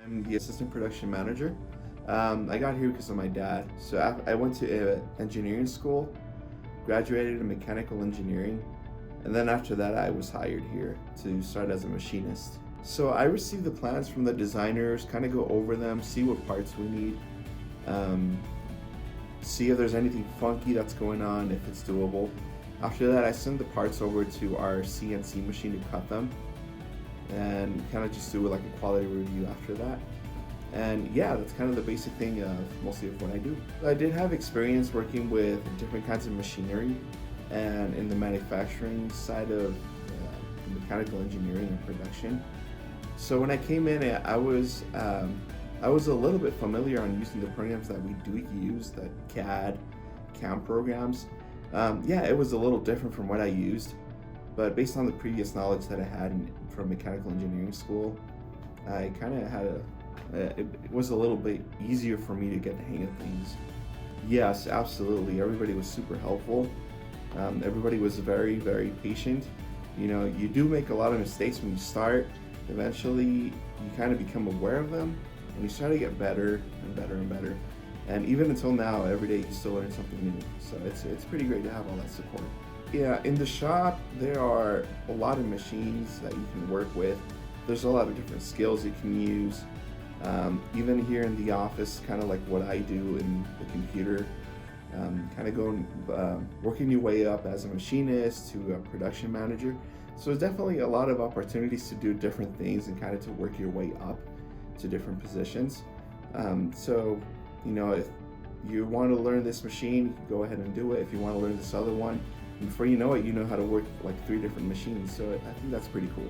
I'm the assistant production manager. I got here because of my dad. So I went to engineering school, graduated in mechanical engineering, and then after that I was hired here to start as a machinist. So I received the plans from the designers, kind of go over them, see what parts we need, see if there's anything funky that's going on, if it's doable. After that I send the parts over to our CNC machine to cut them, and kind of just do like a quality review after that. And yeah, that's kind of the basic thing of mostly of what I do. I did have experience working with different kinds of machinery and in the manufacturing side of mechanical engineering and production. So when I came in, I was a little bit familiar on using the programs that we do use, the CAD, CAM programs. Yeah, it was a little different from what I used, but based on the previous knowledge that I had from mechanical engineering school, I kind of had it was a little bit easier for me to get the hang of things. Yes, absolutely. Everybody was super helpful. Everybody was very, very patient. You know, you do make a lot of mistakes when you start. Eventually, you kind of become aware of them, and you start to get better and better and better. And even until now, every day you still learn something new. So it's pretty great to have all that support. Yeah, in the shop, there are a lot of machines that you can work with. There's a lot of different skills you can use. Even here in the office, kind of like what I do in the computer, kind of going, working your way up as a machinist to a production manager. So there's definitely a lot of opportunities to do different things and kind of to work your way up to different positions. So, you know, if you want to learn this machine, you can go ahead and do it. If you want to learn this other one, and before you know it, you know how to work like 3 different machines. So I think that's pretty cool.